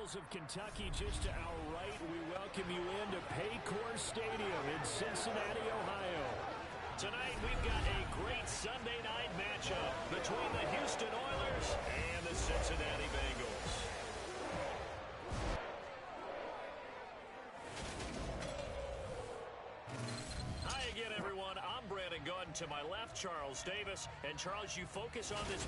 Bengals of Kentucky just to our right. We welcome you into Paycor Stadium in Cincinnati, Ohio. Tonight we've got a great Sunday night matchup between the Houston Oilers and the Cincinnati Bengals. Hi again, everyone. I'm Brandon Gunn. To my left, Charles Davis. And Charles, you focus on this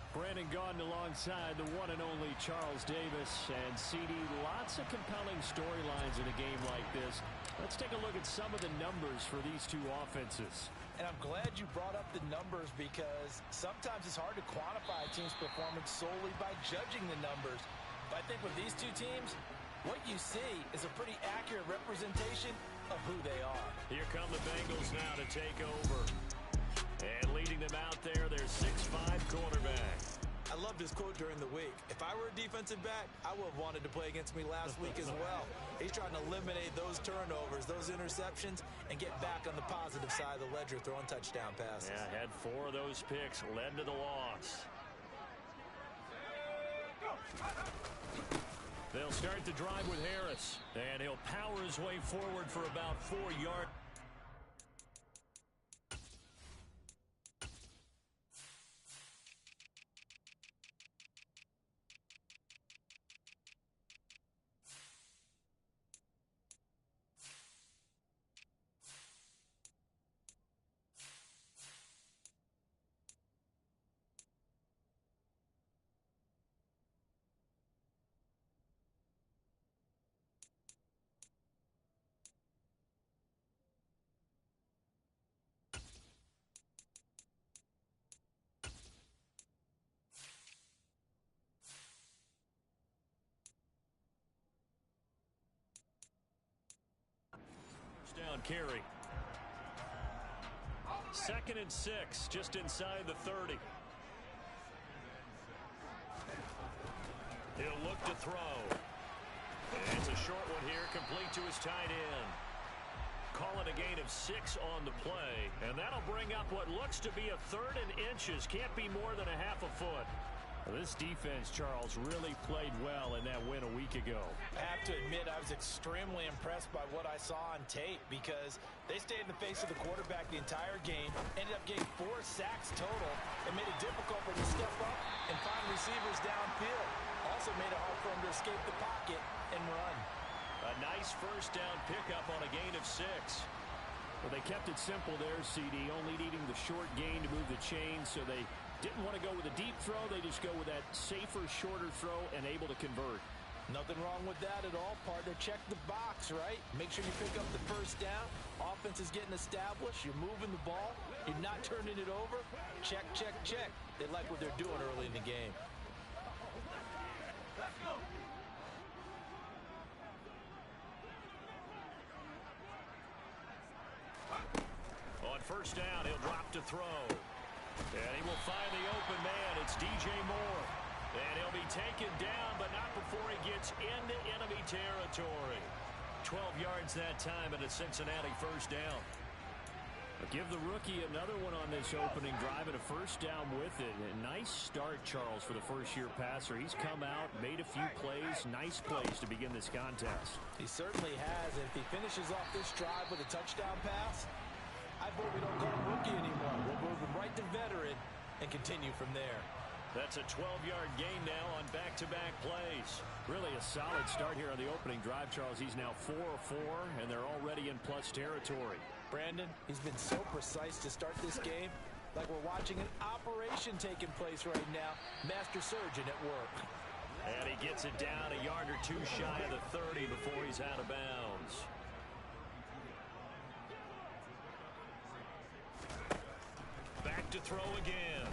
Brandon Gaudin alongside the one and only Charles Davis. And CD, lots of compelling storylines in a game like this. Let's take a look at some of the numbers for these two offenses. And I'm glad you brought up the numbers because sometimes it's hard to quantify a team's performance solely by judging the numbers. But I think with these two teams, what you see is a pretty accurate representation of who they are. Here come the Bengals now to take over. And leading them out there, their 6'5" quarterback. I love this quote during the week. If I were a defensive back, I would have wanted to play against me last week as well. He's trying to eliminate those turnovers, those interceptions, and get back on the positive side of the ledger, throwing touchdown passes. Yeah, had 4 of those picks, led to the loss. They'll start the drive with Harris, and he'll power his way forward for about 4 yards. Down carry. 2nd and 6, just inside the 30. He'll look to throw. And it's a short one here, complete to his tight end. Call it a gain of 6 on the play, and that'll bring up what looks to be a 3rd and inches. Can't be more than a half a foot. This defense, Charles, really played well in that win a week ago. I have to admit, I was extremely impressed by what I saw on tape because they stayed in the face of the quarterback the entire game, ended up getting 4 sacks total, and made it difficult for them to step up and find receivers downfield. Also made it hard for them to escape the pocket and run. A nice first down pickup on a gain of 6. Well, they kept it simple there, CD, only needing the short gain to move the chain, so they didn't want to go with a deep throw. They just go with that safer, shorter throw and able to convert. Nothing wrong with that at all, partner. Check the box, right? Make sure you pick up the first down. Offense is getting established. You're moving the ball. You're not turning it over. Check, check, check. They like what they're doing early in the game. On first down, he'll drop to throw. And he will find the open man. It's DJ Moore. And he'll be taken down, but not before he gets into enemy territory. 12 yards that time and a Cincinnati first down. I'll give the rookie another one on this opening drive and a first down with it. A nice start, Charles, for the first-year passer. He's come out, made a few plays, nice plays to begin this contest. He certainly has. And if he finishes off this drive with a touchdown pass, I vote we don't call him rookie anymore. We'll move him right to veteran and continue from there. That's a 12-yard gain now on back-to-back plays. Really a solid start here on the opening drive, Charles. He's now 4 of 4, and they're already in plus territory. Brandon, he's been so precise to start this game, like we're watching an operation taking place right now. Master surgeon at work. And he gets it down a yard or 2 shy of the 30 before he's out of bounds. Back to throw again.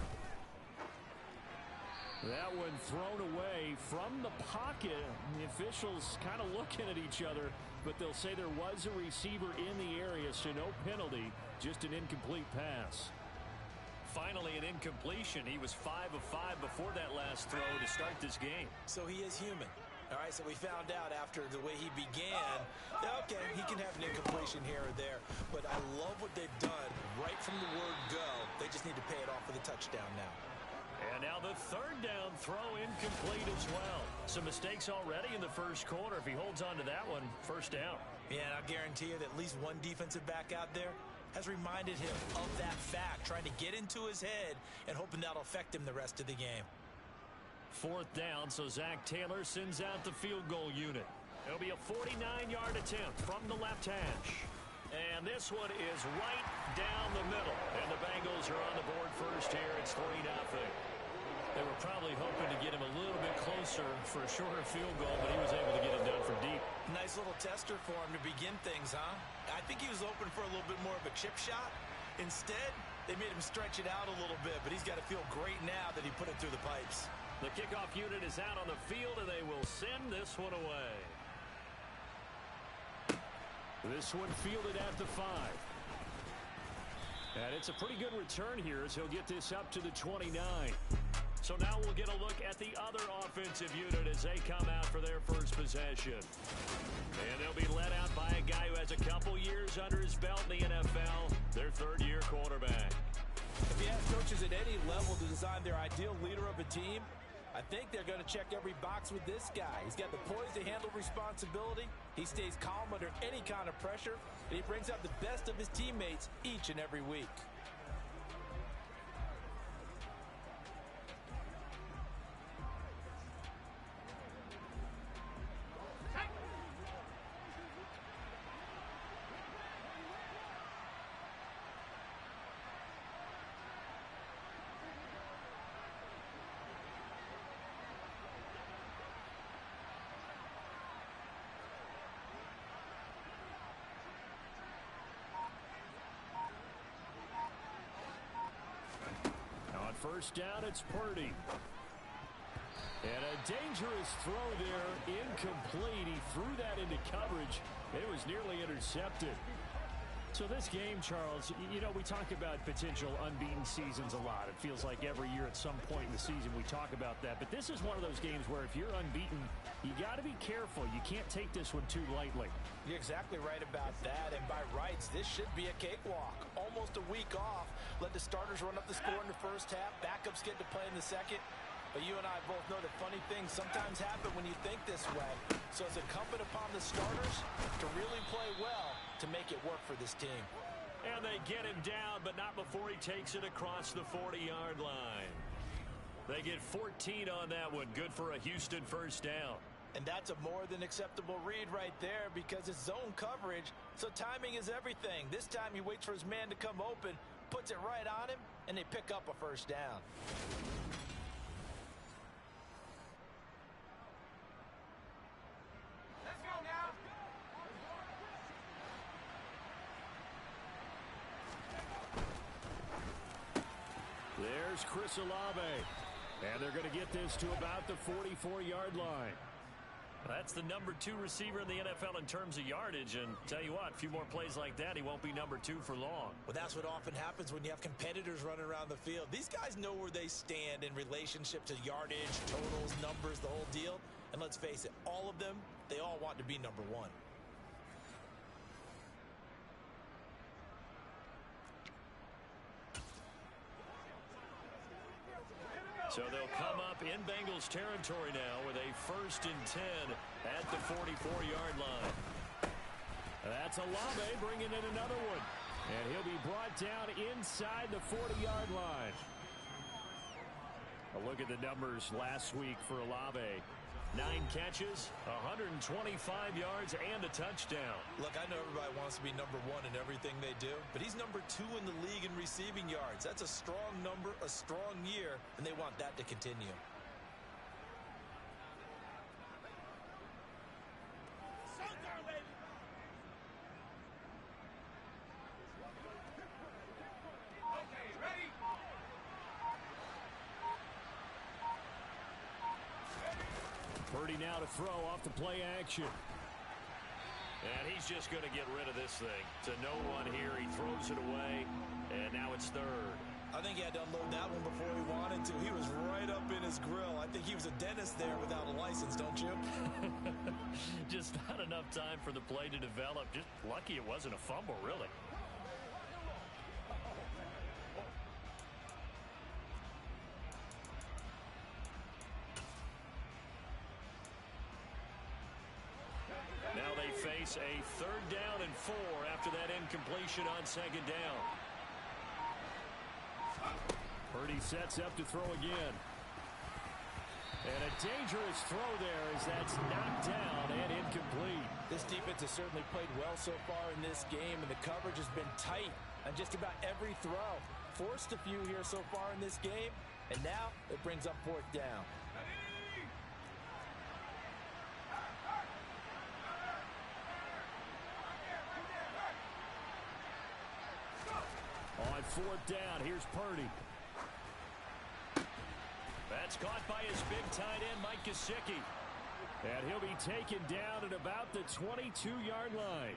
That one thrown away from the pocket. The officials kind of looking at each other, but they'll say there was a receiver in the area, so no penalty, just an incomplete pass. Finally, an incompletion. He was 5 of 5 before that last throw to start this game. So he is human. All right, so we found out after the way he began, okay, he can have an incompletion here or there, but I love what they've done right from the word go. They just need to pay it off with a touchdown now. And now the third down throw incomplete as well. Some mistakes already in the first quarter. If he holds on to that one, first down. Yeah, and I'll guarantee you that at least one defensive back out there has reminded him of that fact, trying to get into his head and hoping that'll affect him the rest of the game. Fourth down, so Zach Taylor sends out the field goal unit. It'll be a 49-yard attempt from the left hash. And this one is right down the middle. And the Bengals are on the board first here. It's 3-0. They were probably hoping to get him a little bit closer for a shorter field goal, but he was able to get it done from deep. Nice little tester for him to begin things, huh? I think he was open for a little bit more of a chip shot. Instead, they made him stretch it out a little bit, but he's got to feel great now that he put it through the pipes. The kickoff unit is out on the field, and they will send this one away. This one fielded at the 5. And it's a pretty good return here as he'll get this up to the 29. So now we'll get a look at the other offensive unit as they come out for their first possession. And they'll be led out by a guy who has a couple years under his belt in the NFL, their third-year quarterback. If you ask coaches at any level to design their ideal leader of a team, I think they're going to check every box with this guy. He's got the poise to handle responsibility. He stays calm under any kind of pressure, and he brings out the best of his teammates each and every week. First down, it's Purdy. And a dangerous throw there, incomplete. He threw that into coverage. It was nearly intercepted. So this game, Charles, you know, we talk about potential unbeaten seasons a lot. It feels like every year at some point in the season we talk about that. But this is one of those games where if you're unbeaten, you got to be careful. You can't take this one too lightly. You're exactly right about that. And by rights, this should be a cakewalk. Almost a week off. Let the starters run up the score in the first half. Backups get to play in the second. But you and I both know that funny things sometimes happen when you think this way. So it's incumbent upon the starters to really play well to make it work for this team. And they get him down, but not before he takes it across the 40-yard line. They get 14 on that one. Good for a Houston first down. And that's a more than acceptable read right there because it's zone coverage, so timing is everything. This time he waits for his man to come open, puts it right on him, and they pick up a first down. Let's go now. There's Chris Olave. And they're going to get this to about the 44-yard line. That's the number 2 receiver in the NFL in terms of yardage. And tell you what, a few more plays like that, he won't be number 2 for long. Well, that's what often happens when you have competitors running around the field. These guys know where they stand in relationship to yardage, totals, numbers, the whole deal. And let's face it, all of them, they all want to be number 1. So they'll come up in Bengals territory now with a 1st and 10 at the 44-yard line. That's Olave bringing in another one. And he'll be brought down inside the 40-yard line. A look at the numbers last week for Olave. 9 catches, 125 yards, and a touchdown. Look, I know everybody wants to be number 1 in everything they do, but he's number 2 in the league in receiving yards. That's a strong number, a strong year, and they want that to continue. Purdy now to throw off the play action. And he's just going to get rid of this thing. To no one here, he throws it away, and now it's 3rd. I think he had to unload that one before he wanted to. He was right up in his grill. I think he was a dentist there without a license, don't you? Just not enough time for the play to develop. Just lucky it wasn't a fumble, really. face a 3rd down and 4 after that incompletion on 2nd down. Purdy sets up to throw again. And a dangerous throw there as that's knocked down and incomplete. This defense has certainly played well so far in this game, and the coverage has been tight on just about every throw. Forced a few here so far in this game, and now it brings up 4th down. On 4th down, here's Purdy. That's caught by his big tight end, Mike Gesicki. And he'll be taken down at about the 22-yard line.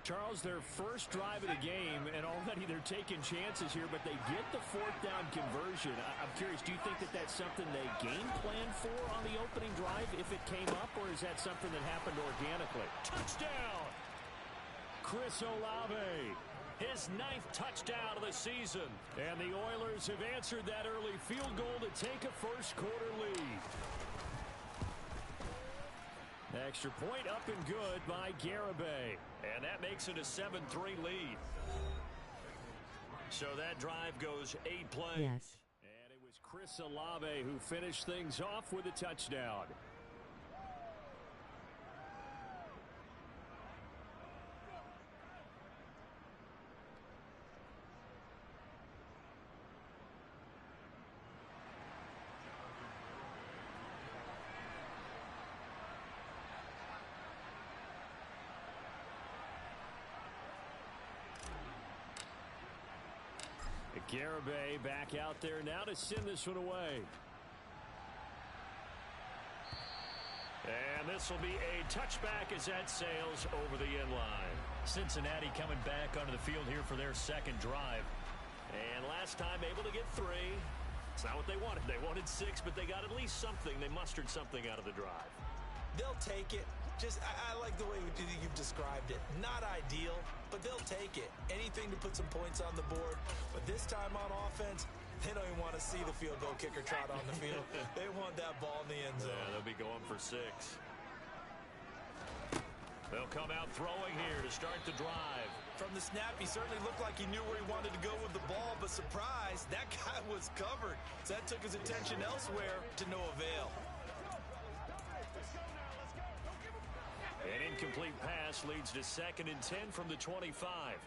Charles, their first drive of the game, and already they're taking chances here, but they get the 4th down conversion. I'm curious, do you think that that's something they game plan for on the opening drive if it came up, or is that something that happened organically? Touchdown! Chris Olave. His 9th touchdown of the season. And the Oilers have answered that early field goal to take a first-quarter lead. Extra point up and good by Garibay. And that makes it a 7-3 lead. So that drive goes 8 plays. Yes. And it was Chris Olave who finished things off with a touchdown. Garibay back out there now to send this one away. And this will be a touchback as that sails over the end line. Cincinnati coming back onto the field here for their 2nd drive. And last time able to get 3. It's not what they wanted. They wanted 6, but they got at least something. They mustered something out of the drive. They'll take it. I like the way you've described it. Not ideal, but they'll take it. Anything to put some points on the board. But this time on offense, they don't even want to see the field goal kicker trot on the field. They want that ball in the end zone. Yeah, they'll be going for 6. They'll come out throwing here to start the drive. From the snap, he certainly looked like he knew where he wanted to go with the ball, but surprise, that guy was covered. So that took his attention elsewhere to no avail. An incomplete pass leads to 2nd and 10 from the 25.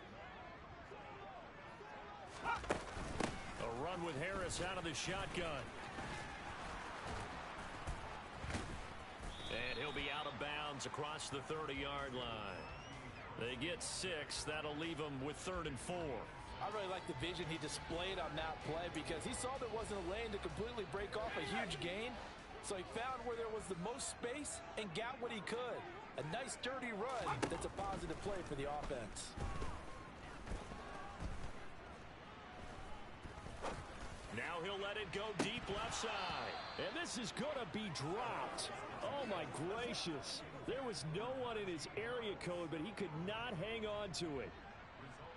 A run with Harris out of the shotgun. And he'll be out of bounds across the 30-yard line. They get 6. That'll leave them with 3rd and 4. I really like the vision he displayed on that play because he saw there wasn't a lane to completely break off a huge gain. So he found where there was the most space and got what he could. A nice, dirty run that's a positive play for the offense. Now he'll let it go deep left side. And this is going to be dropped. Oh, my gracious. There was no one in his area code, but he could not hang on to it.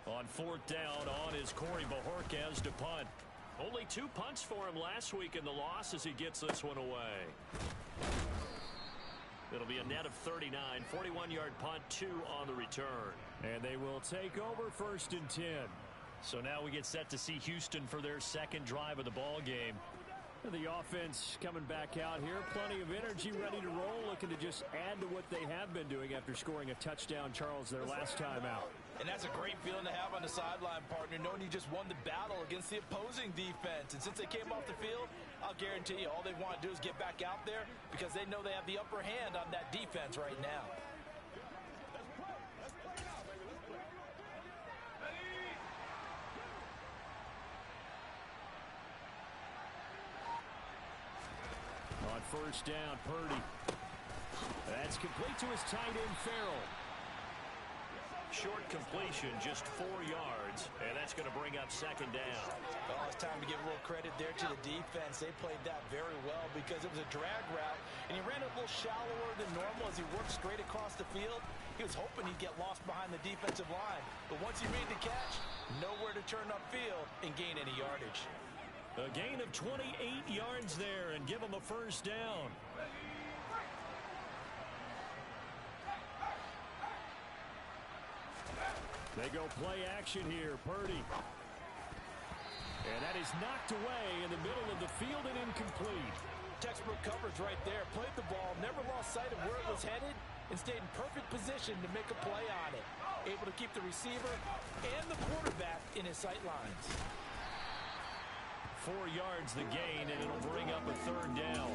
On 4th down, on is Corey Bajorquez to punt. Only 2 punts for him last week in the loss as he gets this one away. It'll be a net of 39, 41-yard punt, 2 on the return. And they will take over 1st and 10. So now we get set to see Houston for their 2nd drive of the ball game. The offense coming back out here. Plenty of energy, ready to roll, looking to just add to what they have been doing after scoring a touchdown, Charles, their last time out. And that's a great feeling to have on the sideline, partner, knowing you just won the battle against the opposing defense. And since they came off the field, I'll guarantee you all they want to do is get back out there because they know they have the upper hand on that defense right now. On 1st down, Purdy. That's complete to his tight end, Farrell. Short completion, just 4 yards, and that's going to bring up 2nd down. Well, it's time to give a little credit there to the defense. They played that very well because it was a drag route, and he ran a little shallower than normal as he worked straight across the field. He was hoping he'd get lost behind the defensive line, but once he made the catch, nowhere to turn upfield and gain any yardage. A gain of 28 yards there and give him a 1st down. They go play action here. Purdy. And that is knocked away in the middle of the field and incomplete. Textbook coverage right there. Played the ball, never lost sight of where it was headed, and stayed in perfect position to make a play on it. Able to keep the receiver and the quarterback in his sight lines. 4 yards the gain, and it'll bring up a third down.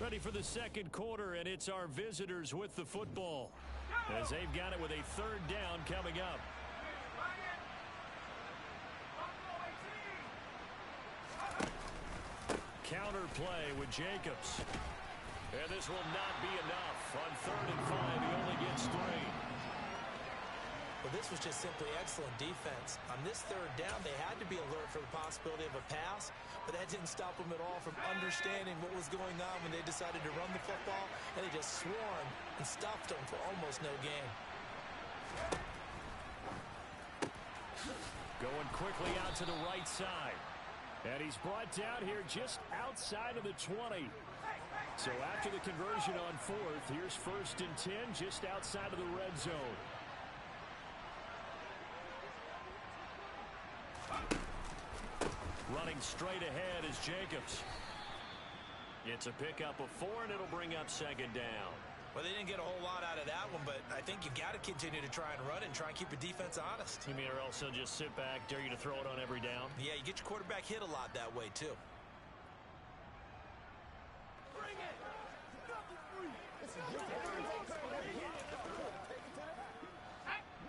Ready for the second quarter, and it's our visitors with the football, as they've got it with a third down coming up. Counter play with Jacobs. And this will not be enough. On 3rd and 5, he only gets 3. Well, this was just simply excellent defense. On this third down, they had to be alert for the possibility of a pass, but that didn't stop them at all from understanding what was going on when they decided to run the football, and they just swarmed and stopped them for almost no gain. Going quickly out to the right side. And he's brought down here just outside of the 20. So after the conversion on 4th, here's 1st and 10 just outside of the red zone. Running straight ahead is Jacobs. It's a pickup of 4, and it'll bring up 2nd down. Well, they didn't get a whole lot out of that one, but I think you've got to continue to try and run and try and keep the defense honest. You mean or else they'll just sit back, dare you to throw it on every down? Yeah, you get your quarterback hit a lot that way, too.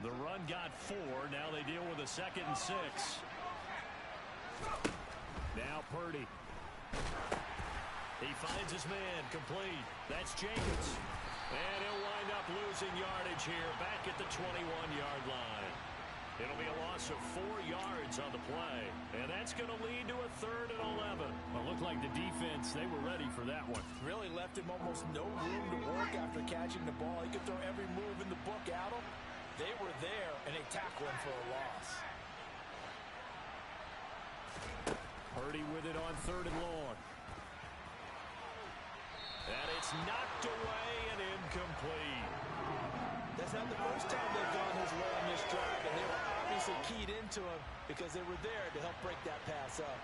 The run got 4. Now they deal with a 2nd and 6. Now Purdy. He finds his man complete. That's Jacobs. And he'll wind up losing yardage here back at the 21-yard line. It'll be a loss of 4 yards on the play. And that's going to lead to a 3rd and 11. Well, it looked like the defense, they were ready for that one. Really left him almost no room to work after catching the ball. He could throw every move in the book at him. They were there, and they tackled him for a loss. Purdy with it on 3rd and long. And it's knocked away and incomplete. That's not the first time they've gone his way on this drive, and they were obviously keyed into him because they were there to help break that pass up.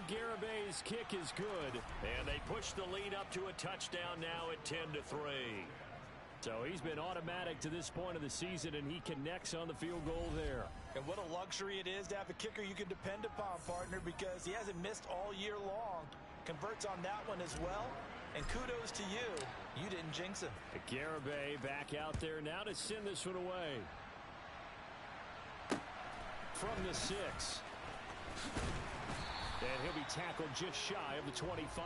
Garabay's kick is good. And they push the lead up to a touchdown now at 10-3. So he's been automatic to this point of the season, and he connects on the field goal there. And what a luxury it is to have a kicker you can depend upon, partner, because he hasn't missed all year long. Converts on that one as well. And kudos to you. You didn't jinx him. Garabay back out there now to send this one away. From the 6. And he'll be tackled just shy of the 25.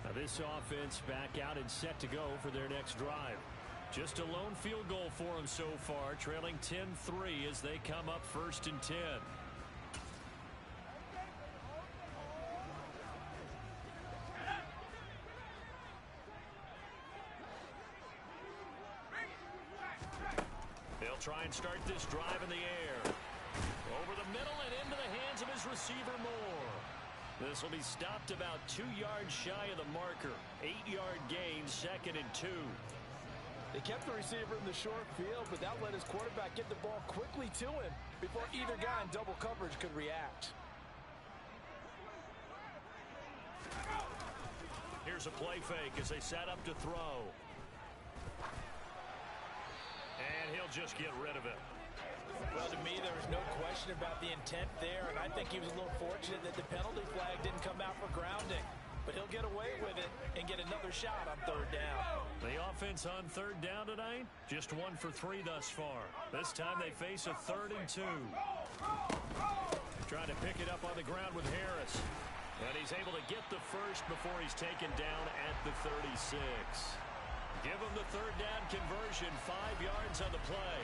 Now this offense back out and set to go for their next drive. Just a lone field goal for them so far, trailing 10-3 as they come up 1st and 10. They'll try and start this drive in the air. Over the middle and into the hands of his receiver Moore. This will be stopped about 2 yards shy of the marker. 8-yard gain, 2nd and 2. They kept the receiver in the short field, but that let his quarterback get the ball quickly to him before either guy in double coverage could react. Here's a play fake as they set up to throw. And he'll just get rid of it. Well, to me, there was no question about the intent there, and I think he was a little fortunate that the penalty flag didn't come out for grounding. But he'll get away with it and get another shot on 3rd down. The offense on 3rd down tonight, just 1 for 3 thus far. This time they face a 3rd and 2. Trying to pick it up on the ground with Harris. And he's able to get the first before he's taken down at the 36. Give him the 3rd down conversion, 5 yards on the play.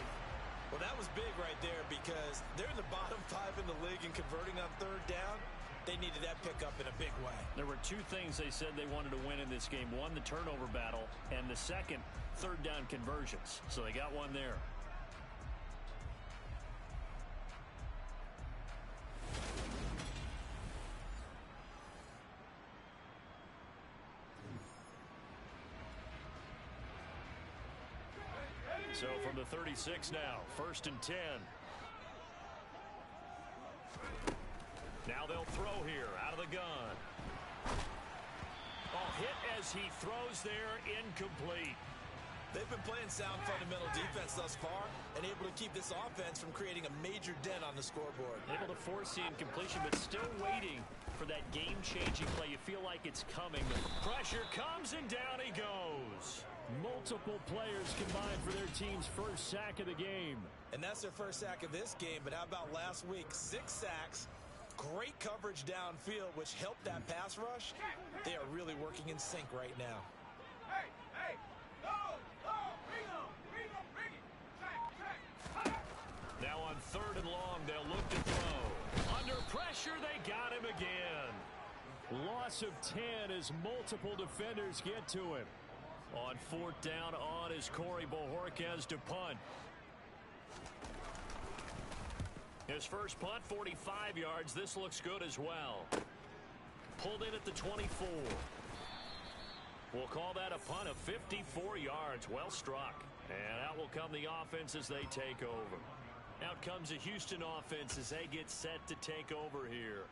Well, that was big right there because they're in the bottom 5 in the league and converting on 3rd down. They needed that pickup in a big way. There were 2 things they said they wanted to win in this game. One, the turnover battle, and the second, 3rd down conversions. So they got one there. So from the 36 now, 1st and 10. Now they'll throw here out of the gun. Oh, hit as he throws there, incomplete. They've been playing sound fundamental defense thus far and able to keep this offense from creating a major dent on the scoreboard. Able to force the incompletion, but still waiting for that game-changing play. You feel like it's coming. Pressure comes, and down he goes. Multiple players combined for their team's first sack of the game. And that's their first sack of this game, but how about last week? 6 sacks, great coverage downfield, which helped that pass rush. They are really working in sync right now. Now on 3rd and long, they'll look to throw. Under pressure, they got him again. Loss of 10 as multiple defenders get to him. On 4th down, on is Corey Bojorquez to punt. His first punt, 45 yards. This looks good as well. Pulled in at the 24. We'll call that a punt of 54 yards. Well struck. And out will come the offense as they take over. Out comes the Houston offense as they get set to take over here.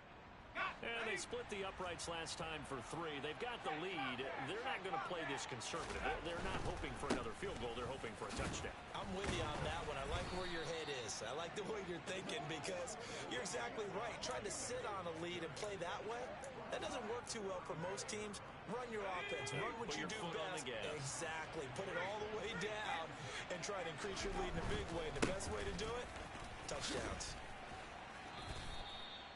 And they split the uprights last time for 3. They've got the lead. They're not going to play this conservative. They're not hoping for another field goal. They're hoping for a touchdown. I'm with you on that one. I like where your head is. I like the way you're thinking because you're exactly right. Trying to sit on a lead and play that way, that doesn't work too well for most teams. Run your offense. Run what you do best. Exactly. Put it all the way down and try to increase your lead in a big way. The best way to do it, touchdowns.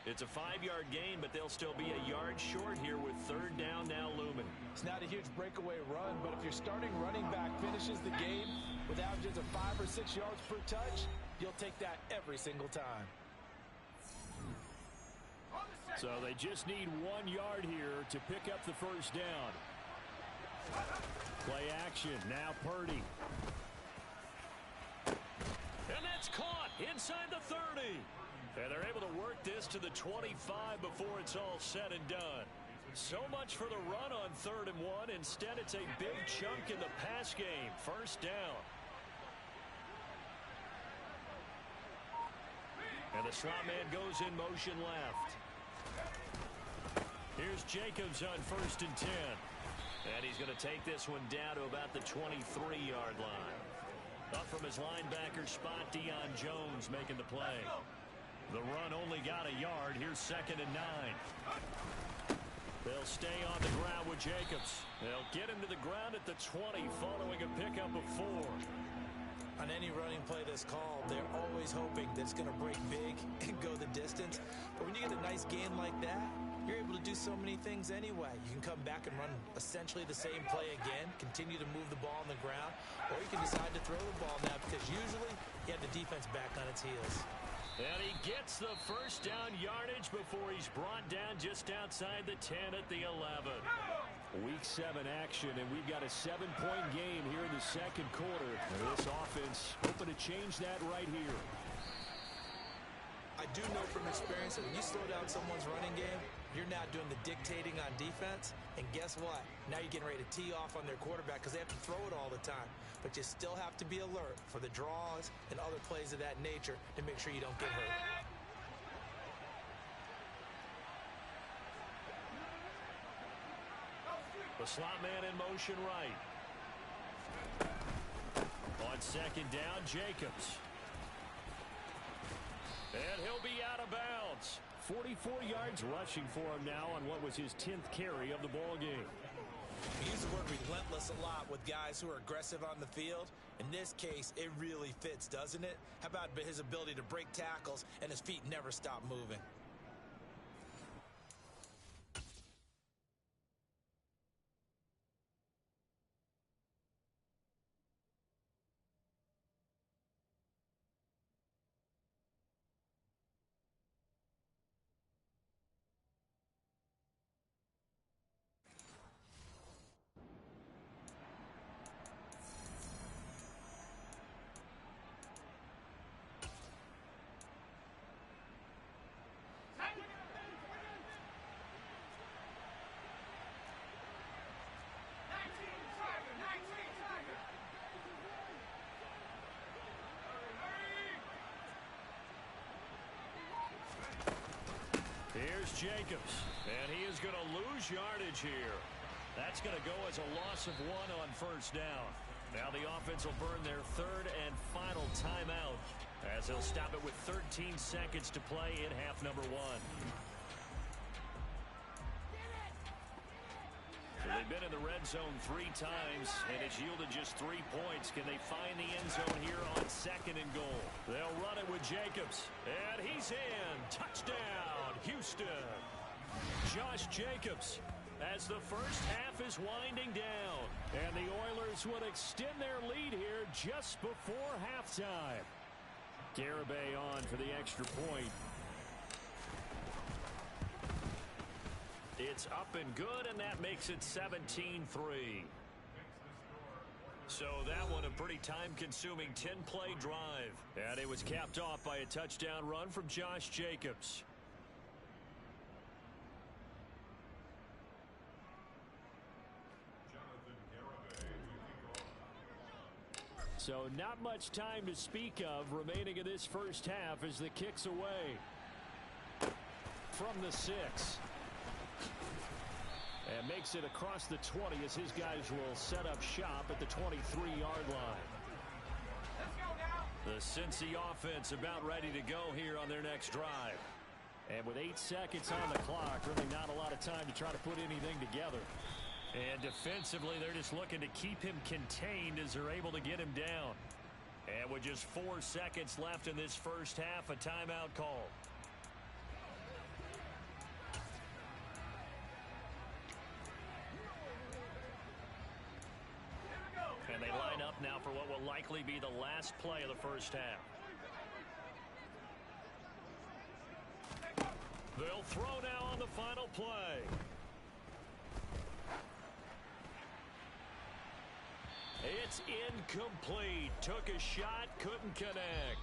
It's a 5-yard gain, but they'll still be a yard short here with 3rd down now looming. It's not a huge breakaway run, but if your starting running back finishes the game with averages of 5 or 6 yards per touch, you'll take that every single time. So they just need 1 yard here to pick up the first down. Play action. Now Purdy. And that's caught inside the 30. And they're able to work this to the 25 before it's all said and done. So much for the run on 3rd and 1. Instead, it's a big chunk in the pass game. First down. And the slot man goes in motion left. Here's Jacobs on 1st and 10. And he's going to take this one down to about the 23-yard line. Up from his linebacker spot, Deion Jones making the play. The run only got a yard. Here's 2nd and 9. They'll stay on the ground with Jacobs. They'll get him to the ground at the 20 following a pickup of 4. On any running play that's called, they're always hoping that it's going to break big and go the distance. But when you get a nice gain like that, you're able to do so many things anyway. You can come back and run essentially the same play again, continue to move the ball on the ground, or you can decide to throw the ball now because usually you have the defense back on its heels. And he gets the first down yardage before he's brought down just outside the 10 at the 11. Week 7 action, and we've got a 7-point game here in the 2nd quarter. And this offense hoping to change that right here. I do know from experience that when you slow down someone's running game, you're now doing the dictating on defense. And guess what? Now you're getting ready to tee off on their quarterback because they have to throw it all the time. But you still have to be alert for the draws and other plays of that nature to make sure you don't get hurt. The slot man in motion right. On 2nd down, Jacobs. And he'll be out of bounds. 44 yards rushing for him now on what was his 10th carry of the ball game. We use the word relentless a lot with guys who are aggressive on the field. In this case, it really fits, doesn't it? How about his ability to break tackles and his feet never stop moving? Here's Jacobs, and he is going to lose yardage here. That's going to go as a loss of 1 on first down. Now the offense will burn their third and final timeout as they'll stop it with 13 seconds to play in half number 1. So they've been in the red zone 3 times, and it's yielded just 3 points. Can they find the end zone here on 2nd and goal? They'll run it with Jacobs, and he's in. Touchdown, Houston. Josh Jacobs, as the first half is winding down, and the Oilers would extend their lead here just before halftime. Garibay on for the extra point. It's up and good, and that makes it 17-3. So that one a pretty time-consuming 10-play drive. And it was capped off by a touchdown run from Josh Jacobs. So not much time to speak of remaining in this first half as the kick's away from the 6. And makes it across the 20 as his guys will set up shop at the 23-yard line. The Cincy offense about ready to go here on their next drive. And with 8 seconds on the clock, really not a lot of time to try to put anything together. And defensively, they're just looking to keep him contained as they're able to get him down. And with just 4 seconds left in this first half, a timeout call. And they line up now for what will likely be the last play of the first half. They'll throw now on the final play. It's incomplete. Took a shot, couldn't connect.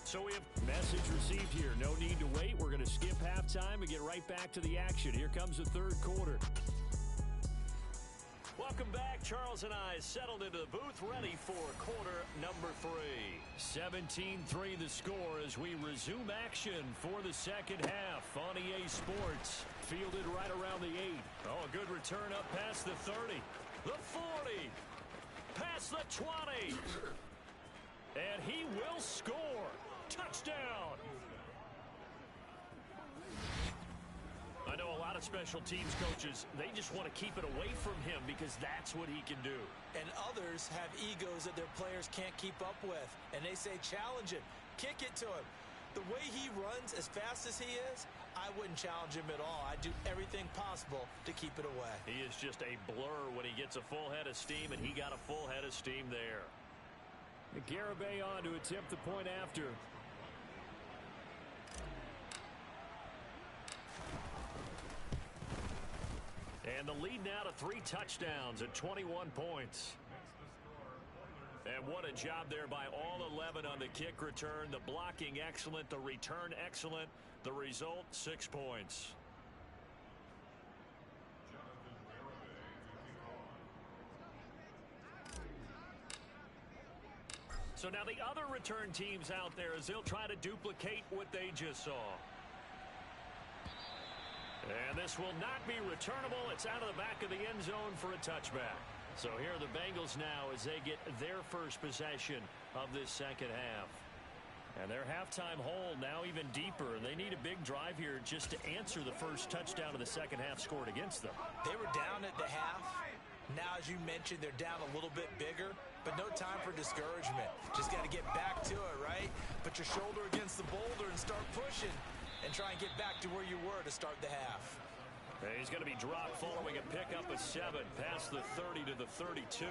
So we have message received here. No need to wait. We're going to skip halftime and get right back to the action. Here comes the third quarter. Welcome back. Charles and I settled into the booth, ready for quarter number 3. 17-3 the score as we resume action for the second half on EA Sports. Fielded right around the 8. Oh, a good return up past the 30. The 40. Past the 20. And he will score. Touchdown. I know a lot of special teams coaches, they just want to keep it away from him because that's what he can do. And others have egos that their players can't keep up with. And they say, challenge him. Kick it to him. The way he runs as fast as he is, I wouldn't challenge him at all. I'd do everything possible to keep it away. He is just a blur when he gets a full head of steam, and he got a full head of steam there. Garibay on to attempt the point after. And the lead now to 3 touchdowns at 21 points. And what a job there by all 11 on the kick return. The blocking excellent, the return excellent. The result, 6 points. So now the other return teams out there as they'll try to duplicate what they just saw. And this will not be returnable. It's out of the back of the end zone for a touchback. So here are the Bengals now as they get their first possession of this second half. And their halftime hole now even deeper. They need a big drive here just to answer the first touchdown of the second half scored against them. They were down at the half. Now, as you mentioned, they're down a little bit bigger, but no time for discouragement. Just got to get back to it, right? Put your shoulder against the boulder and start pushing and try and get back to where you were to start the half. He's going to be dropped following a pickup of 7 past the 30 to the 32.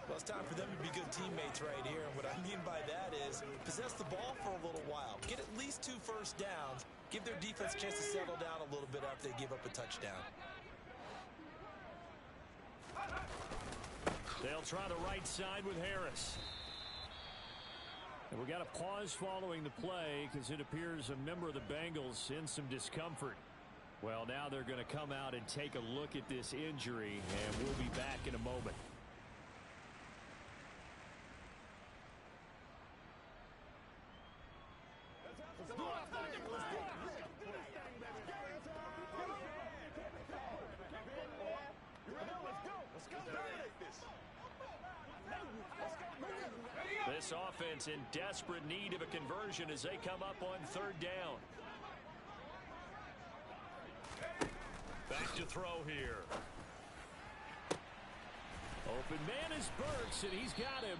Well, it's time for them to be good teammates right here. And what I mean by that is possess the ball for a little while. Get at least 2 first downs. Give their defense a chance to settle down a little bit after they give up a touchdown. They'll try the right side with Harris. And we got a pause following the play because it appears a member of the Bengals in some discomfort. Well, now they're going to come out and take a look at this injury, and we'll be back in a moment. This offense in desperate need of a conversion as they come up on third down. Back to throw here. Open man is Burks, and he's got him.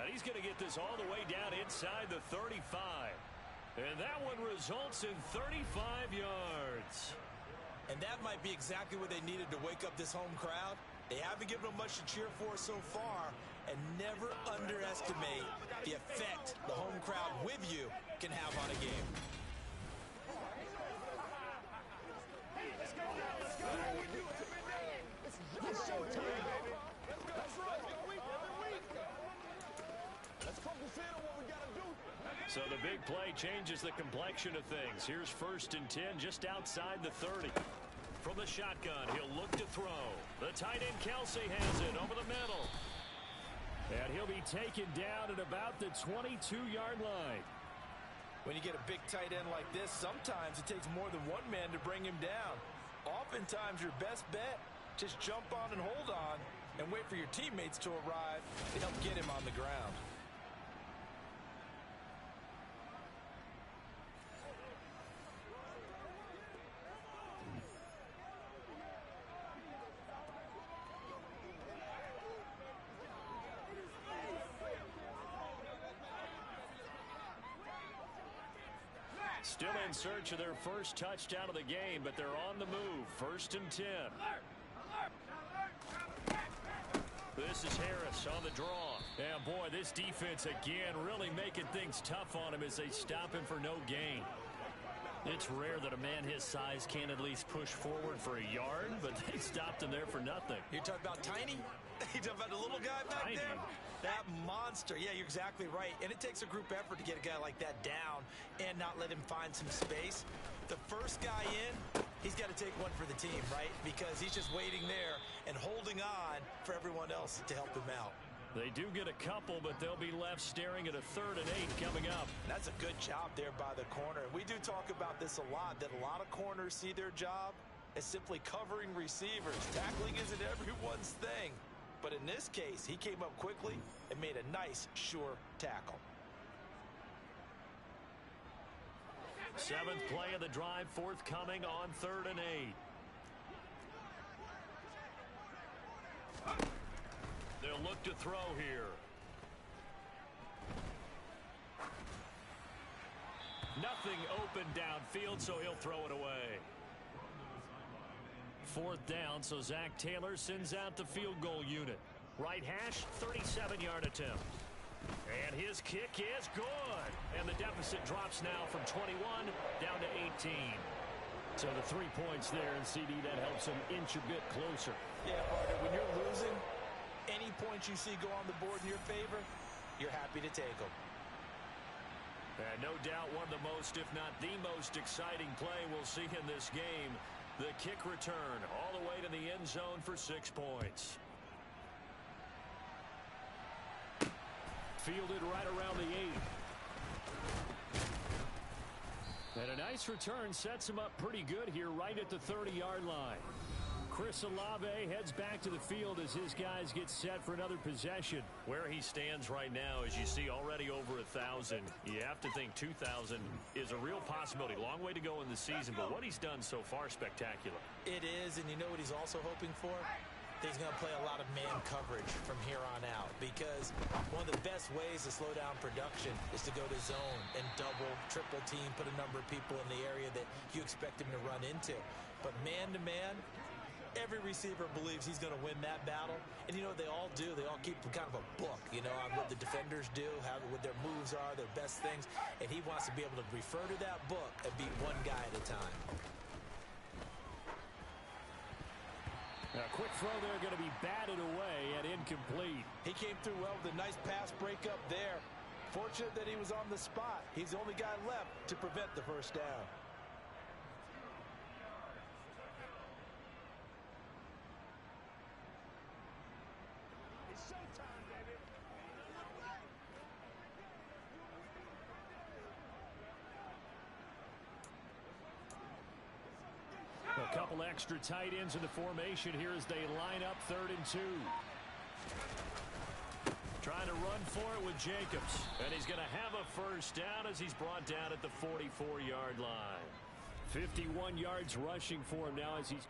And he's going to get this all the way down inside the 35. And that one results in 35 yards. And that might be exactly what they needed to wake up this home crowd. They haven't given them much to cheer for so far. And never underestimate the effect the home crowd with you can have on a game. So the big play changes the complexion of things. Here's 1st and 10 just outside the 30. From the shotgun, he'll look to throw. The tight end Kelsey has it over the middle. And he'll be taken down at about the 22-yard line. When you get a big tight end like this, sometimes it takes more than one man to bring him down. Oftentimes, your best bet, just jump on and hold on and wait for your teammates to arrive to help get him on the ground. Still in search of their first touchdown of the game, but they're on the move. 1st and 10. This is Harris on the draw. And boy, this defense again really making things tough on him as they stop him for no gain. It's rare that a man his size can't at least push forward for a yard, but they stopped him there for nothing. You're talking about Tiny? You're talking about the little guy back Tiny. there? That monster. Yeah, you're exactly right. And it takes a group effort to get a guy like that down and not let him find some space. The first guy in, he's got to take one for the team, right? Because he's just waiting there and holding on for everyone else to help him out. They do get a couple, but they'll be left staring at a 3rd and 8 coming up. That's a good job there by the corner. We do talk about this a lot, that a lot of corners see their job as simply covering receivers. Tackling isn't everyone's thing. But in this case, he came up quickly and made a nice, sure tackle. 7th play of the drive forthcoming on 3rd and 8. They'll look to throw here. Nothing open downfield, so he'll throw it away. 4th down, so Zach Taylor sends out the field goal unit. Right hash, 37-yard attempt. And his kick is good. And the deficit drops now from 21 down to 18. So the 3 points there, and CD, that helps him inch a bit closer. Yeah, partner, when you're losing, any points you see go on the board in your favor, you're happy to take them. And no doubt one of the most, if not the most exciting play we'll see in this game. The kick return all the way to the end zone for 6 points. Fielded right around the 8. And a nice return sets him up pretty good here right at the 30-yard line. Chris Olave heads back to the field as his guys get set for another possession. Where he stands right now, as you see, already over 1,000. You have to think 2,000 is a real possibility. Long way to go in the season, but what he's done so far, spectacular. It is, and you know what he's also hoping for? He's going to play a lot of man coverage from here on out, because one of the best ways to slow down production is to go to zone and double, triple team, put a number of people in the area that you expect him to run into. But man-to-man, every receiver believes he's going to win that battle. And you know what they all do? They all keep kind of a book, you know, on what the defenders do, how what their moves are, their best things. And he wants to be able to refer to that book and beat one guy at a time. A quick throw there, going to be batted away and incomplete. He came through well with a nice pass breakup there. Fortunate that he was on the spot. He's the only guy left to prevent the first down. A couple extra tight ends in the formation here as they line up 3rd and 2. Trying to run for it with Jacobs. And he's going to have a first down as he's brought down at the 44-yard line. 51 yards rushing for him now as he's...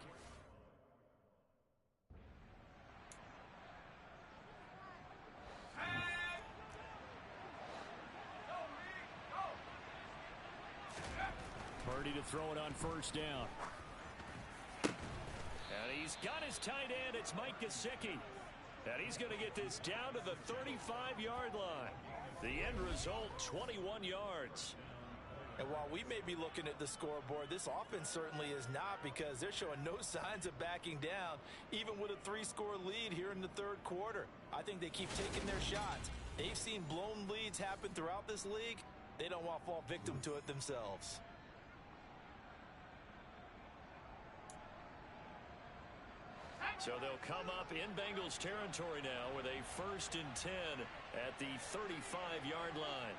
Purdy to throw it on first down. And he's got his tight end. It's Mike Gesicki. And he's going to get this down to the 35-yard line. The end result, 21 yards. And while we may be looking at the scoreboard, this offense certainly is not, because they're showing no signs of backing down, even with a 3-score lead here in the third quarter. I think they keep taking their shots. They've seen blown leads happen throughout this league. They don't want to fall victim to it themselves. So they'll come up in Bengals territory now with a 1st and 10 at the 35-yard line.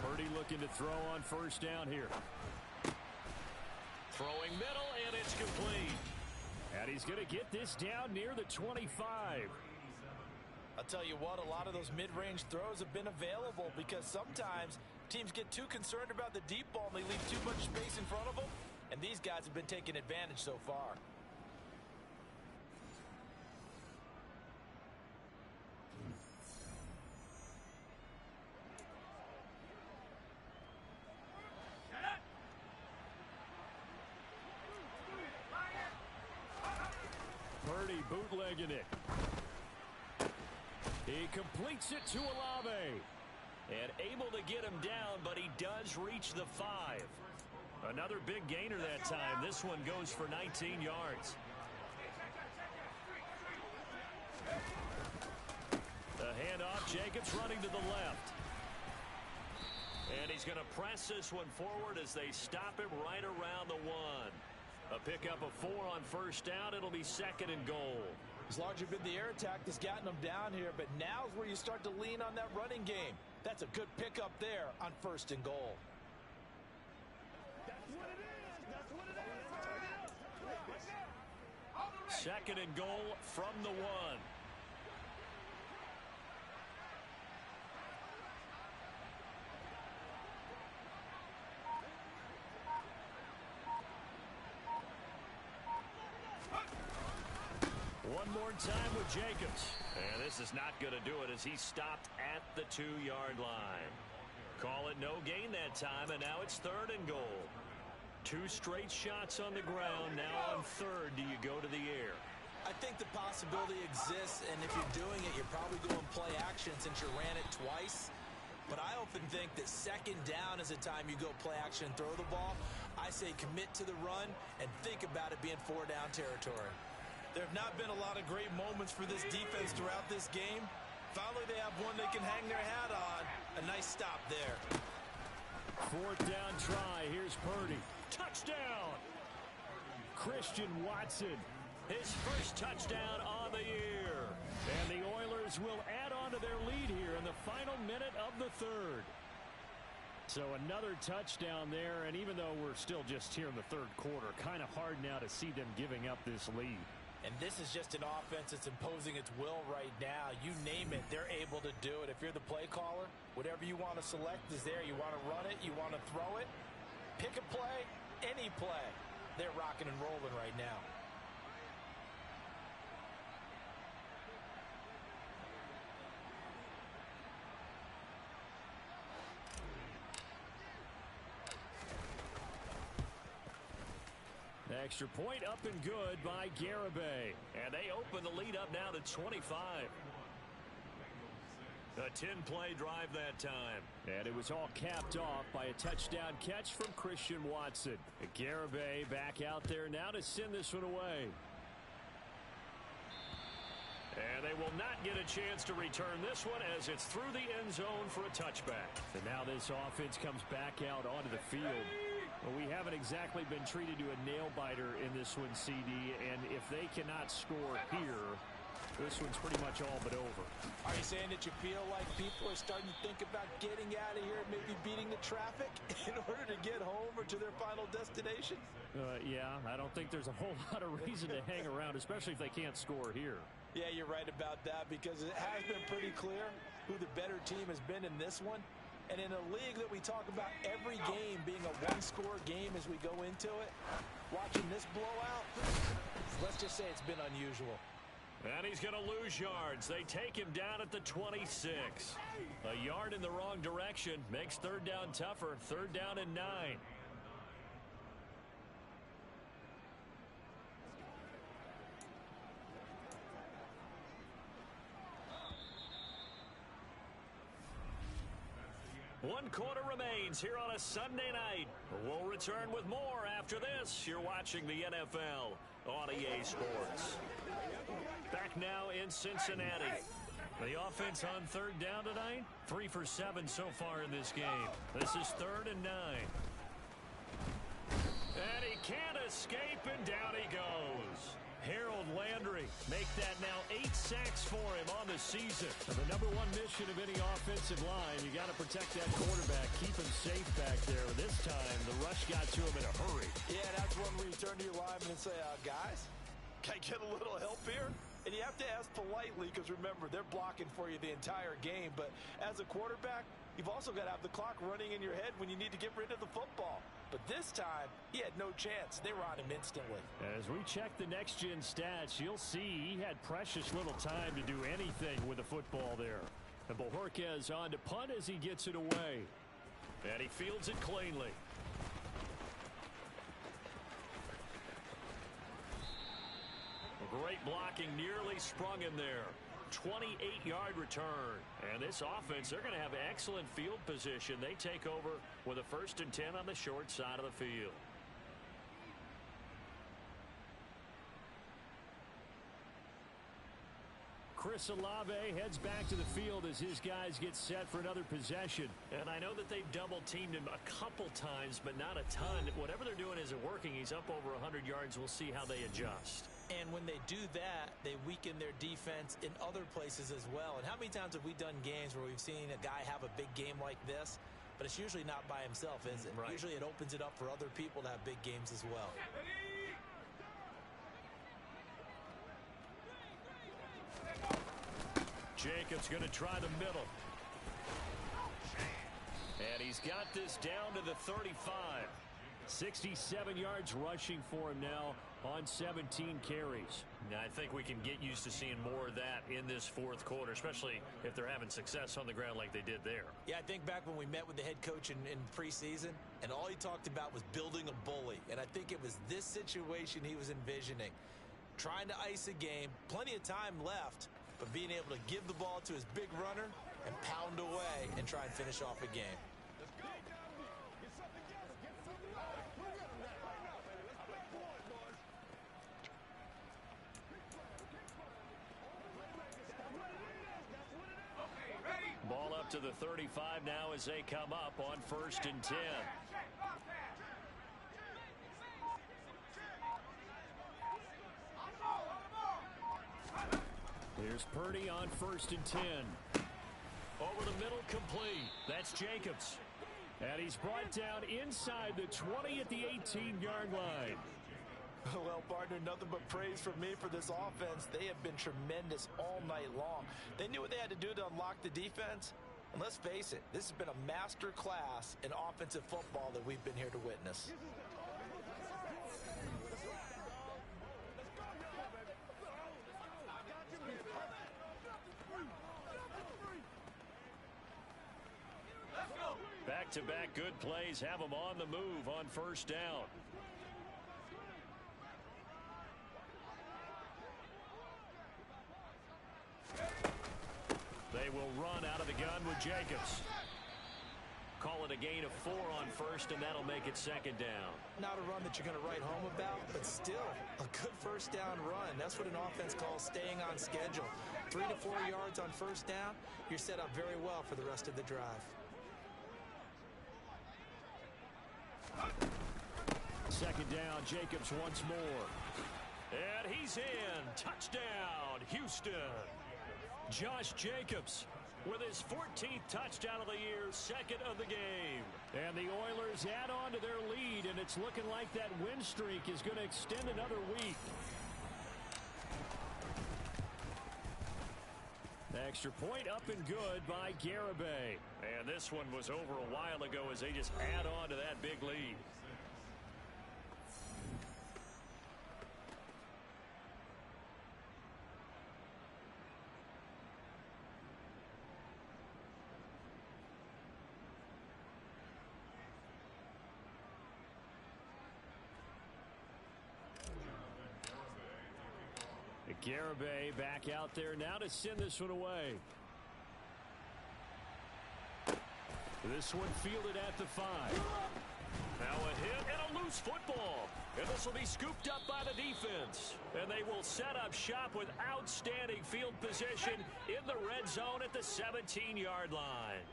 Purdy looking to throw on first down here. Throwing middle, and it's complete. And he's going to get this down near the 25. I'll tell you what, a lot of those mid-range throws have been available, because sometimes teams get too concerned about the deep ball and they leave too much space in front of them, and these guys have been taking advantage so far. Purdy bootlegging it. He completes it to Olave. And able to get him down, but he does reach the 5. Another big gainer that time. This one goes for 19 yards. The handoff, Jacobs running to the left. And he's going to press this one forward as they stop him right around the 1. A pickup of 4 on first down. It'll be 2nd and goal. It's largely been the air attack that's gotten them down here, but now's where you start to lean on that running game. That's a good pickup there on 1st and goal. That's what it is. That's what it is. 2nd and goal from the 1. One more time with Jacobs. And this is not going to do it as he stopped at the 2-yard line. Call it no gain that time, and now it's 3rd and goal. 2 straight shots on the ground. Now on 3rd, do you go to the air? I think the possibility exists, and if you're doing it, you're probably going play action since you ran it twice. But I often think that 2nd down is a time you go play action and throw the ball. I say commit to the run and think about it being 4-down territory. There have not been a lot of great moments for this defense throughout this game. Finally, they have one they can hang their hat on. A nice stop there. 4th down try. Here's Purdy. Touchdown! Christian Watson. His first touchdown on the year. And the Oilers will add on to their lead here in the final minute of the 3rd. So another touchdown there, and even though we're still just here in the 3rd quarter, kind of hard now to see them giving up this lead. And this is just an offense that's imposing its will right now. You name it, they're able to do it. If you're the play caller, whatever you want to select is there. You want to run it, you want to throw it, pick a play, any play. They're rocking and rolling right now. The extra point up and good by Garibay. And they open the lead up now to 25. A 10-play drive that time. And it was all capped off by a touchdown catch from Christian Watson. Garibay back out there now to send this one away. And they will not get a chance to return this one as it's through the end zone for a touchback. And now this offense comes back out onto the field. Well, we haven't exactly been treated to a nail-biter in this one, CD, and if they cannot score here, This one's pretty much all but over. Are you saying that you feel like people are starting to think about getting out of here, maybe beating the traffic in order to get home or to their final destination? Yeah, I don't think there's a whole lot of reason to hang around, especially if they can't score here. Yeah, you're right about that, because it has been pretty clear who the better team has been in this one. And in a league that we talk about every game being a one-score game as we go into it, watching this blowout, let's just say it's been unusual. And he's going to lose yards. They take him down at the 26. A yard in the wrong direction makes third down tougher. Third down and 9. One quarter remains here on a Sunday night. We'll return with more after this. You're watching the NFL on EA Sports. Back now in Cincinnati. The offense on third down tonight, 3 for 7 so far in this game. This is 3rd and 9. And he can't escape, and down he goes. Harold Landry make that now 8 sacks for him on the season. The number one mission of any offensive line, you got to protect that quarterback, keep him safe back there. This time, the rush got to him in a hurry. Yeah, that's one where you turn to your lineman and say, guys, can I get a little help here? And you have to ask politely, because remember, they're blocking for you the entire game. But as a quarterback, you've also got to have the clock running in your head when you need to get rid of the football. But this time, he had no chance. They were on him instantly. As we check the next-gen stats, you'll see he had precious little time to do anything with the football there. And Bojorquez on to punt as he gets it away. And he fields it cleanly. Great blocking, nearly sprung him there. 28-yard return. And this offense, they're going to have excellent field position. They take over with a 1st and 10 on the short side of the field. Chris Olave heads back to the field as his guys get set for another possession. And I know that they've double-teamed him a couple times, but not a ton. Whatever they're doing isn't working. He's up over 100 yards. We'll see how they adjust. And when they do that, they weaken their defense in other places as well. And how many times have we done games where we've seen a guy have a big game like this, but it's usually not by himself, is it? Right. Usually it opens it up for other people to have big games as well. Jacobs going to try the middle. And he's got this down to the 35. 67 yards rushing for him now on 17 carries. Now, I think we can get used to seeing more of that in this 4th quarter, especially if they're having success on the ground like they did there. Yeah, I think back when we met with the head coach in preseason, and all he talked about was building a bully. And I think it was this situation he was envisioning. Trying to ice a game, plenty of time left, but being able to give the ball to his big runner and pound away and try and finish off a game. Ball up to the 35 now as they come up on 1st and 10. Here's Purdy on 1st and 10. Over the middle, complete. That's Jacobs. And he's brought down inside the 20 at the 18-yard line. Well, partner, nothing but praise from me for this offense. They have been tremendous all night long. They knew what they had to do to unlock the defense. And let's face it, this has been a master class in offensive football that we've been here to witness. Back-to-back good plays have them on the move on 1st down. They will run out of the gun with Jacobs. Call it a gain of 4 on 1st, and that'll make it 2nd down. Not a run that you're going to write home about, but still a good 1st down run. That's what an offense calls staying on schedule. 3 to 4 yards on 1st down, you're set up very well for the rest of the drive. 2nd down, Jacobs once more. And he's in. Touchdown, Houston. Josh Jacobs with his 14th touchdown of the year, second of the game. And the Oilers add on to their lead, and it's looking like that win streak is going to extend another week. Extra point up and good by Garibay. And this one was over a while ago as they just add on to that big lead. Garibay back out there now to send this one away. This one fielded at the 5. Now a hit and a loose football. And this will be scooped up by the defense. And they will set up shop with outstanding field position in the red zone at the 17-yard line.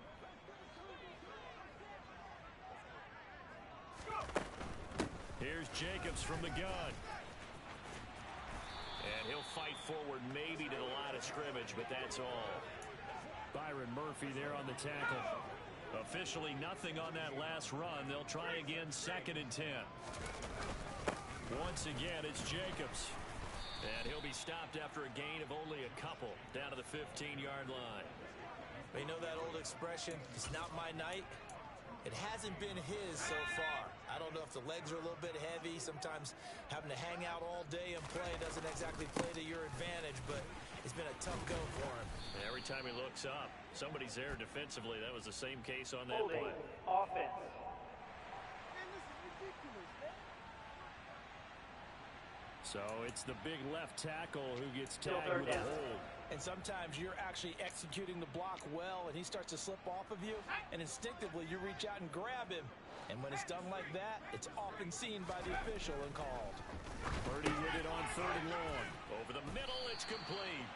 Here's Jacobs from the gun. And he'll fight forward maybe to the line of scrimmage, but that's all. Byron Murphy there on the tackle. Officially nothing on that last run. They'll try again, 2nd and 10. Once again, it's Jacobs. And he'll be stopped after a gain of only a couple down to the 15-yard line. You know that old expression, it's not my night? It hasn't been his so far. I don't know if the legs are a little bit heavy. Sometimes having to hang out all day and play doesn't exactly play to your advantage, but it's been a tough go for him. And every time he looks up, somebody's there defensively. That was the same case on that play. Offense. So it's the big left tackle who gets tagged with a hold. And sometimes you're actually executing the block well, and he starts to slip off of you, and instinctively you reach out and grab him. And when it's done like that, it's often seen by the official and called. Purdy with it on 3rd and long. Over the middle, it's complete.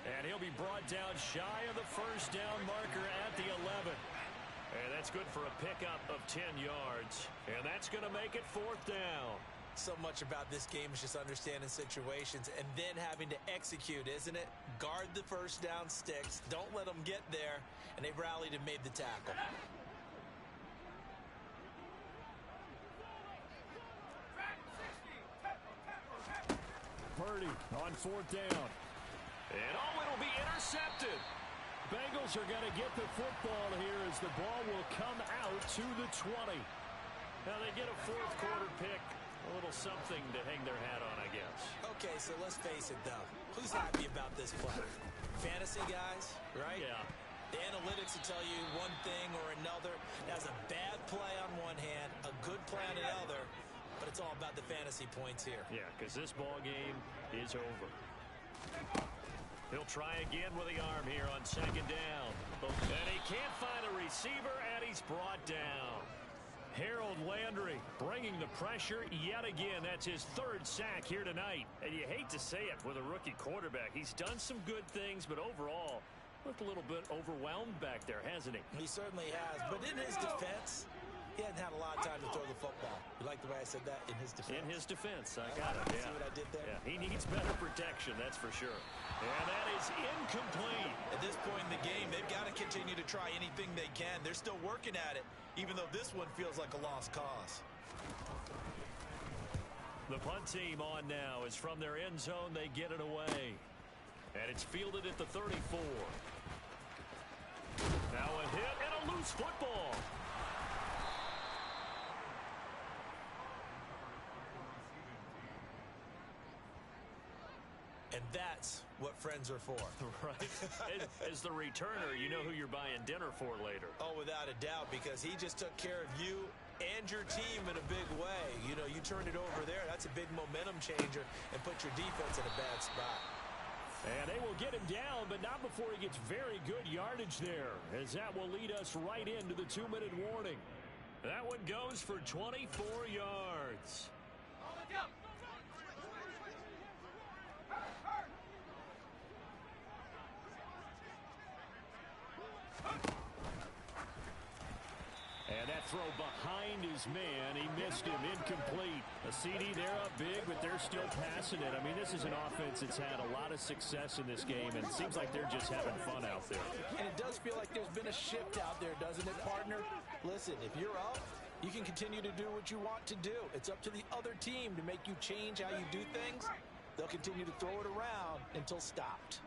And he'll be brought down shy of the first down marker at the 11. And that's good for a pickup of 10 yards. And that's going to make it 4th down. So much about this game is just understanding situations and then having to execute, isn't it? Guard the first down sticks. Don't let them get there. And they rallied and made the tackle. Purdy on 4th down. And it'll be intercepted. Bengals are going to get the football here as the ball will come out to the 20. Now they get a 4th quarter pick. A little something to hang their hat on, I guess. Okay, so let's face it, though. Who's happy about this play? Fantasy guys, right? Yeah. The analytics will tell you one thing or another. That's a bad play on one hand, a good play on the other, but it's all about the fantasy points here. Yeah, because this ball game is over. He'll try again with the arm here on 2nd down. And he can't find a receiver, and he's brought down. Harold Landry bringing the pressure yet again. That's his 3rd sack here tonight. And you hate to say it with a rookie quarterback. He's done some good things, but overall, looked a little bit overwhelmed back there, hasn't he? He certainly has. But in his defense, he hadn't had a lot of time to throw the football. You like the way I said that? In his defense. In his defense. I got it. See what I did there? Yeah, he needs better protection, that's for sure. And that is incomplete. At this point in the game, they've got to continue to try anything they can. They're still working at it, even though this one feels like a lost cause. The punt team on now is from their end zone. They get it away. And it's fielded at the 34. Now a hit and a loose football. And that's what friends are for. Right. As the returner, you know who you're buying dinner for later. Oh, without a doubt, because he just took care of you and your team in a big way. You know, you turned it over there. That's a big momentum changer and put your defense in a bad spot. And they will get him down, but not before he gets very good yardage there, as that will lead us right into the 2-minute warning. That one goes for 24 yards. And that throw behind his man. He missed him, incomplete. A CD, they're up big, but they're still passing it. I mean, this is an offense that's had a lot of success in this game, and it seems like they're just having fun out there. And it does feel like there's been a shift out there, doesn't it, partner? Listen, if you're up, you can continue to do what you want to do. It's up to the other team to make you change how you do things. They'll continue to throw it around until stopped.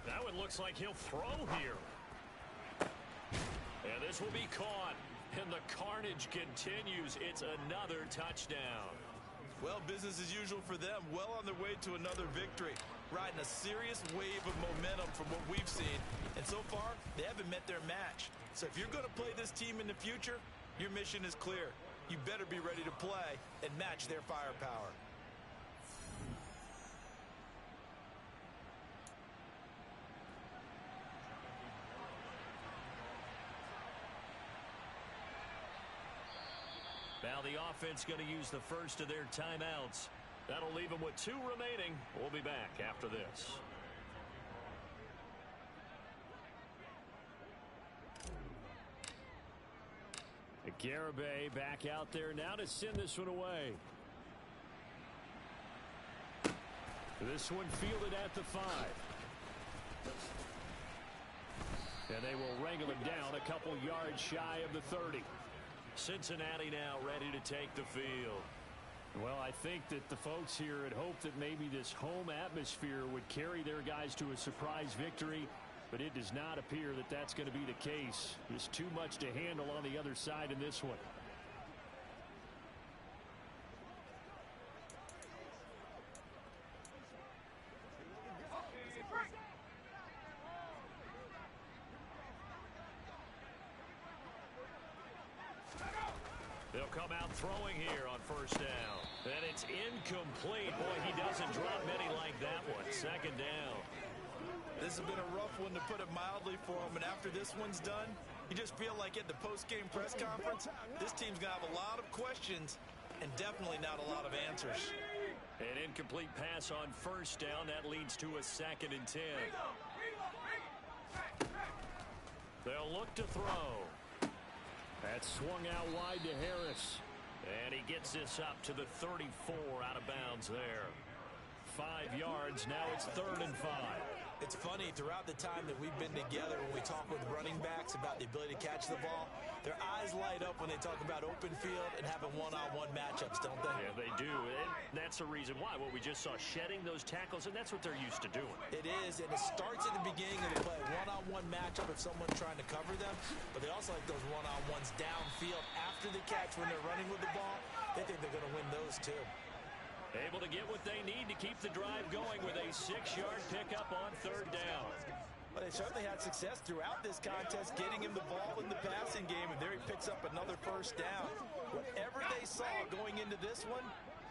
That one looks like he'll throw here. And this will be caught. And the carnage continues. It's another touchdown. Well, business as usual for them. Well on their way to another victory. Riding a serious wave of momentum from what we've seen. And so far, they haven't met their match. So if you're going to play this team in the future, your mission is clear. You better be ready to play and match their firepower. Now the offense going to use the first of their timeouts. That'll leave them with 2 remaining. We'll be back after this. Garibay back out there now to send this one away. This one fielded at the 5. And they will wrangle him down a couple yards shy of the 30. Cincinnati now ready to take the field. Well, I think that the folks here had hoped that maybe this home atmosphere would carry their guys to a surprise victory, but it does not appear that that's going to be the case. There's too much to handle on the other side in this one. They'll come out throwing here on first down. And it's incomplete. Boy, he doesn't drop many like that one. Second down. This has been a rough one, to put it mildly, for him. And after this one's done, you just feel like at the post-game press conference, this team's going to have a lot of questions and definitely not a lot of answers. An incomplete pass on first down. That leads to a 2nd and 10. They'll look to throw. That swung out wide to Harris. And he gets this up to the 34, out of bounds there. 5 yards. Now it's 3rd and 5. It's funny, throughout the time that we've been together, when we talk with running backs about the ability to catch the ball, their eyes light up when they talk about open field and having one-on-one matchups, don't they? Yeah, they do. And that's the reason why. What we just saw, shedding those tackles, and that's what they're used to doing. It is, and it starts at the beginning of the play. One-on-one matchup if someone's trying to cover them, but they also like those one-on-ones downfield after the catch when they're running with the ball. They think they're going to win those too. Able to get what they need to keep the drive going with a 6-yard pickup on 3rd down. But they certainly had success throughout this contest, getting him the ball in the passing game, and there he picks up another 1st down. Whatever they saw going into this one,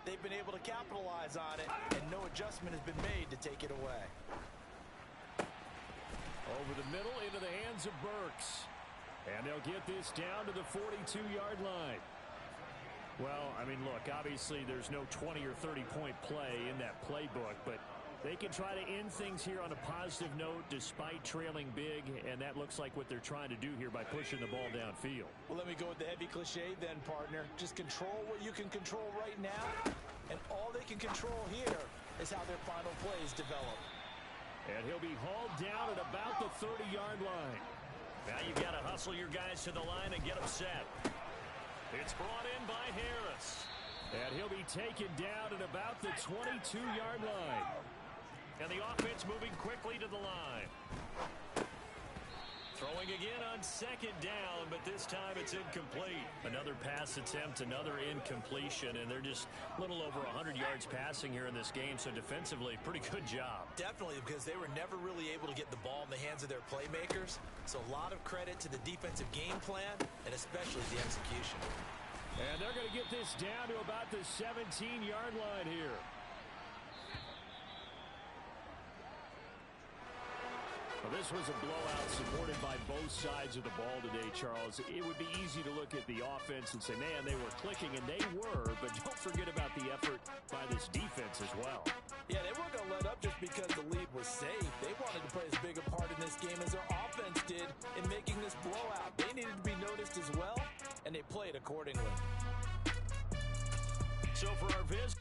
they've been able to capitalize on it, and no adjustment has been made to take it away. Over the middle into the hands of Burks. And they'll get this down to the 42-yard line. Well, I mean, look, obviously there's no 20 or 30-point play in that playbook, but they can try to end things here on a positive note despite trailing big, and that looks like what they're trying to do here by pushing the ball downfield. Well, let me go with the heavy cliche then, partner. Just control what you can control right now, and all they can control here is how their final plays develop. And he'll be hauled down at about the 30-yard line. Now you've got to hustle your guys to the line and get them set. It's brought in by Harris. And he'll be taken down at about the 22-yard line. And the offense moving quickly to the line. Throwing again on 2nd down, but this time it's incomplete. Another pass attempt, another incompletion, and they're just a little over 100 yards passing here in this game, so defensively, pretty good job. Definitely, because they were never really able to get the ball in the hands of their playmakers, so a lot of credit to the defensive game plan, and especially the execution. And they're going to get this down to about the 17-yard line here. Well, this was a blowout supported by both sides of the ball today, Charles. It would be easy to look at the offense and say, man, they were clicking, and they were, but don't forget about the effort by this defense as well. Yeah, they weren't going to let up just because the lead was safe. They wanted to play as big a part in this game as their offense did in making making this blowout. They needed to be noticed as well, and they played accordingly. So for our visit.